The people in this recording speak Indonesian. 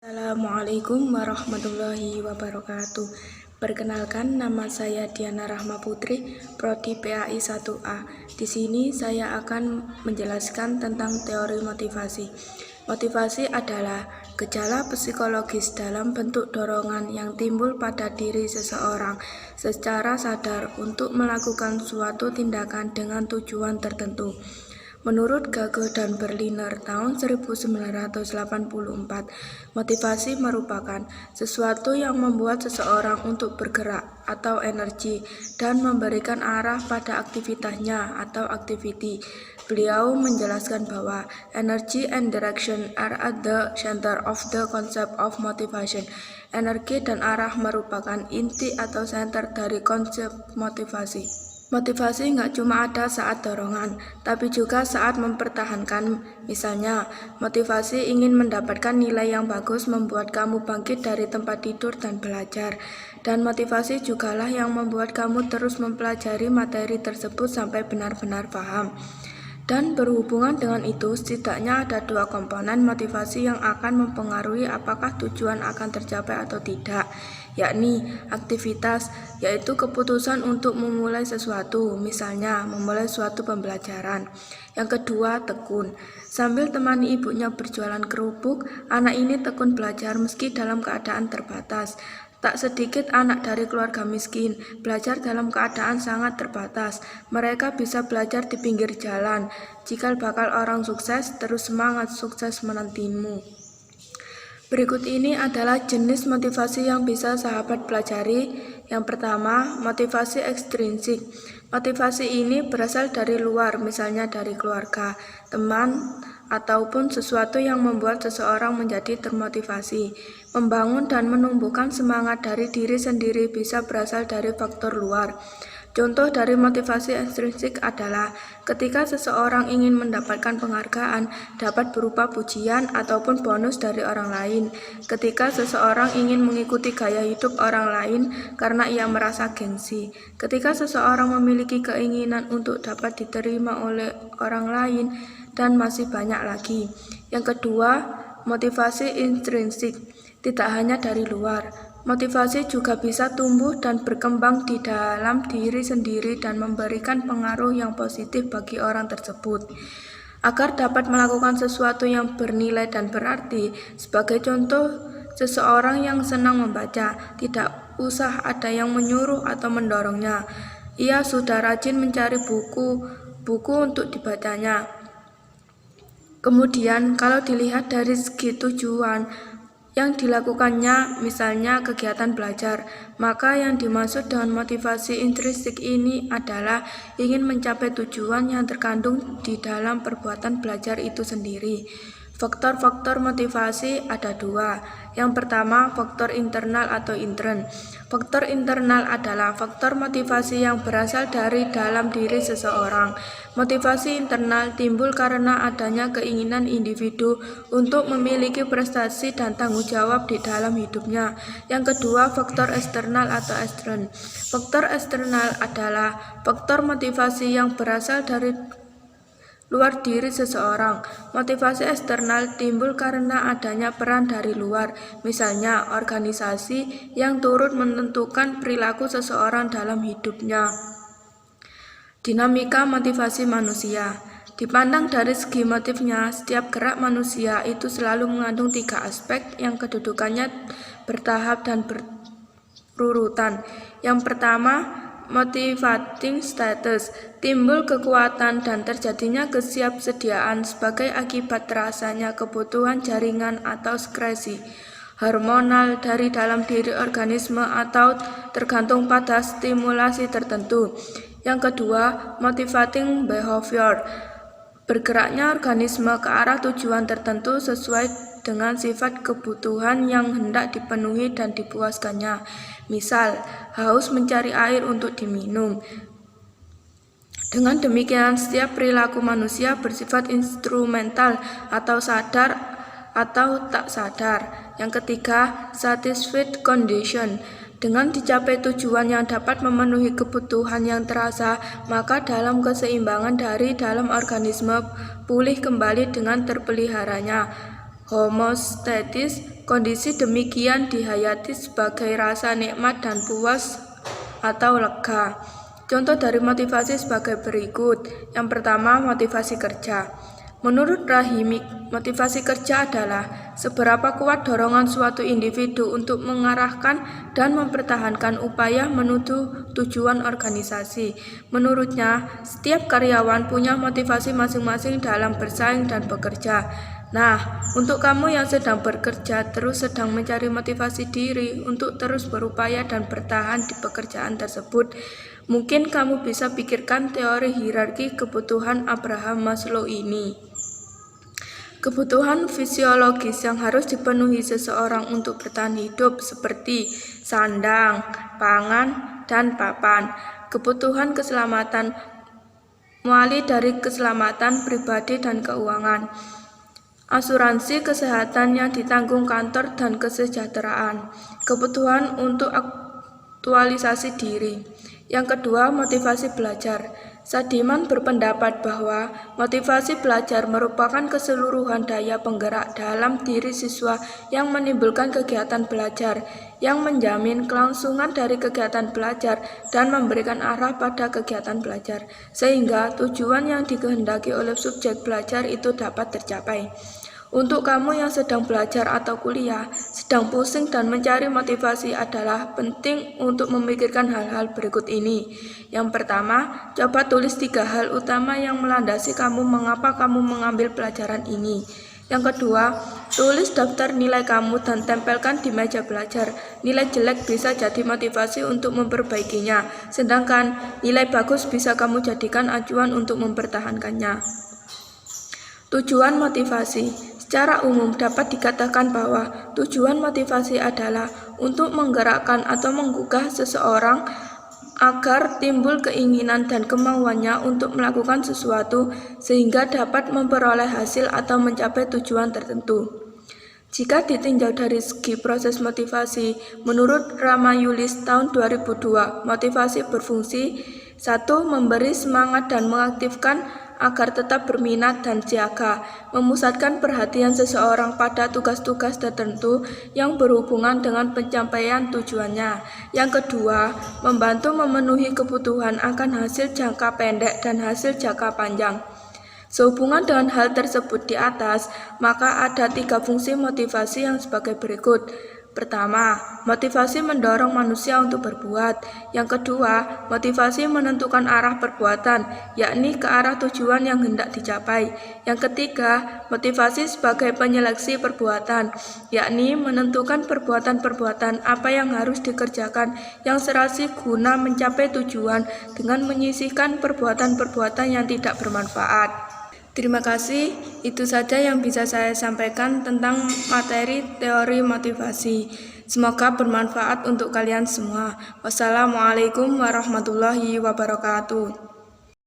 Assalamualaikum warahmatullahi wabarakatuh. Perkenalkan, nama saya Diana Rahma Putri, Prodi PAI 1A. Di sini saya akan menjelaskan tentang teori motivasi. Motivasi adalah gejala psikologis dalam bentuk dorongan yang timbul pada diri seseorang secara sadar untuk melakukan suatu tindakan dengan tujuan tertentu. Menurut Gage dan Berliner tahun 1984, motivasi merupakan sesuatu yang membuat seseorang untuk bergerak atau energi dan memberikan arah pada aktivitasnya atau activity. Beliau menjelaskan bahwa energy and direction are at the center of the concept of motivation. Energi dan arah merupakan inti atau center dari konsep motivasi. Motivasi nggak cuma ada saat dorongan, tapi juga saat mempertahankan. Misalnya, motivasi ingin mendapatkan nilai yang bagus membuat kamu bangkit dari tempat tidur dan belajar. Dan motivasi jugalah yang membuat kamu terus mempelajari materi tersebut sampai benar-benar paham. Dan berhubungan dengan itu, setidaknya ada dua komponen motivasi yang akan mempengaruhi apakah tujuan akan tercapai atau tidak, yakni aktivitas, yaitu keputusan untuk memulai sesuatu, misalnya memulai suatu pembelajaran. Yang kedua, tekun. Sambil temani ibunya berjualan kerupuk, anak ini tekun belajar meski dalam keadaan terbatas. Tak sedikit anak dari keluarga miskin belajar dalam keadaan sangat terbatas. Mereka bisa belajar di pinggir jalan. Jika bakal orang sukses, terus semangat, sukses menantimu. Berikut ini adalah jenis motivasi yang bisa sahabat pelajari. Yang pertama, motivasi ekstrinsik. Motivasi ini berasal dari luar, misalnya dari keluarga, teman, ataupun sesuatu yang membuat seseorang menjadi termotivasi. Membangun dan menumbuhkan semangat dari diri sendiri bisa berasal dari faktor luar. Contoh dari motivasi ekstrinsik adalah ketika seseorang ingin mendapatkan penghargaan dapat berupa pujian ataupun bonus dari orang lain. Ketika seseorang ingin mengikuti gaya hidup orang lain karena ia merasa gengsi. Ketika seseorang memiliki keinginan untuk dapat diterima oleh orang lain, dan masih banyak lagi. Yang kedua, motivasi intrinsik. Tidak hanya dari luar, motivasi juga bisa tumbuh dan berkembang di dalam diri sendiri dan memberikan pengaruh yang positif bagi orang tersebut. Agar dapat melakukan sesuatu yang bernilai dan berarti, sebagai contoh, seseorang yang senang membaca, tidak usah ada yang menyuruh atau mendorongnya. Ia sudah rajin mencari buku untuk dibacanya. Kemudian, kalau dilihat dari segi tujuan yang dilakukannya, misalnya kegiatan belajar, maka yang dimaksud dengan motivasi intrinsik ini adalah ingin mencapai tujuan yang terkandung di dalam perbuatan belajar itu sendiri. Faktor-faktor motivasi ada dua. Yang pertama, faktor internal atau intern. Faktor internal adalah faktor motivasi yang berasal dari dalam diri seseorang. Motivasi internal timbul karena adanya keinginan individu untuk memiliki prestasi dan tanggung jawab di dalam hidupnya. Yang kedua, faktor eksternal atau ekstern. Faktor eksternal adalah faktor motivasi yang berasal dari luar diri seseorang. Motivasi eksternal timbul karena adanya peran dari luar, misalnya organisasi yang turut menentukan perilaku seseorang dalam hidupnya. Dinamika motivasi manusia. Dipandang dari segi motifnya, setiap gerak manusia itu selalu mengandung tiga aspek yang kedudukannya bertahap dan berurutan. Yang pertama, motivating status, timbul kekuatan dan terjadinya kesiapsediaan sebagai akibat terasanya kebutuhan jaringan atau sekresi hormonal dari dalam diri organisme atau tergantung pada stimulasi tertentu. Yang kedua, motivating behavior, bergeraknya organisme ke arah tujuan tertentu sesuai dengan sifat kebutuhan yang hendak dipenuhi dan dipuaskannya. Misal, haus mencari air untuk diminum. Dengan demikian, setiap perilaku manusia bersifat instrumental atau sadar atau tak sadar. Yang ketiga, satisfied condition. Dengan dicapai tujuan yang dapat memenuhi kebutuhan yang terasa, maka dalam keseimbangan dari dalam organisme pulih kembali dengan terpeliharanya homeostatis Kondisi demikian dihayati sebagai rasa nikmat dan puas atau lega. Contoh dari motivasi sebagai berikut. Yang pertama, motivasi kerja. Menurut Rahimik, motivasi kerja adalah seberapa kuat dorongan suatu individu untuk mengarahkan dan mempertahankan upaya menuju tujuan organisasi. Menurutnya, setiap karyawan punya motivasi masing-masing dalam bersaing dan bekerja. Nah, untuk kamu yang sedang bekerja terus sedang mencari motivasi diri untuk terus berupaya dan bertahan di pekerjaan tersebut, mungkin kamu bisa pikirkan teori hierarki kebutuhan Abraham Maslow ini. Kebutuhan fisiologis yang harus dipenuhi seseorang untuk bertahan hidup seperti sandang, pangan, dan papan. Kebutuhan keselamatan mulai dari keselamatan pribadi dan keuangan. Asuransi kesehatan yang ditanggung kantor dan kesejahteraan. Kebutuhan untuk aktualisasi diri. Yang kedua, motivasi belajar. Sadiman berpendapat bahwa motivasi belajar merupakan keseluruhan daya penggerak dalam diri siswa yang menimbulkan kegiatan belajar, yang menjamin kelangsungan dari kegiatan belajar dan memberikan arah pada kegiatan belajar, sehingga tujuan yang dikehendaki oleh subjek belajar itu dapat tercapai. Untuk kamu yang sedang belajar atau kuliah, sedang pusing dan mencari motivasi adalah penting untuk memikirkan hal-hal berikut ini. Yang pertama, coba tulis 3 hal utama yang melandasi kamu mengapa kamu mengambil pelajaran ini. Yang kedua, tulis daftar nilai kamu dan tempelkan di meja belajar. Nilai jelek bisa jadi motivasi untuk memperbaikinya, sedangkan nilai bagus bisa kamu jadikan acuan untuk mempertahankannya. Tujuan motivasi. Secara umum dapat dikatakan bahwa tujuan motivasi adalah untuk menggerakkan atau menggugah seseorang agar timbul keinginan dan kemauannya untuk melakukan sesuatu sehingga dapat memperoleh hasil atau mencapai tujuan tertentu. Jika ditinjau dari segi proses motivasi, menurut Ramayulis tahun 2002, motivasi berfungsi 1. Memberi semangat dan mengaktifkan agar tetap berminat dan siaga, memusatkan perhatian seseorang pada tugas-tugas tertentu yang berhubungan dengan pencapaian tujuannya. Yang kedua, membantu memenuhi kebutuhan akan hasil jangka pendek dan hasil jangka panjang. Sehubungan dengan hal tersebut di atas, maka ada 3 fungsi motivasi yang sebagai berikut. Pertama, motivasi mendorong manusia untuk berbuat. Yang kedua, motivasi menentukan arah perbuatan, yakni ke arah tujuan yang hendak dicapai. Yang ketiga, motivasi sebagai penyeleksi perbuatan, yakni menentukan perbuatan-perbuatan apa yang harus dikerjakan yang serasi guna mencapai tujuan dengan menyisihkan perbuatan-perbuatan yang tidak bermanfaat. Terima kasih, itu saja yang bisa saya sampaikan tentang materi teori motivasi. Semoga bermanfaat untuk kalian semua. Wassalamualaikum warahmatullahi wabarakatuh.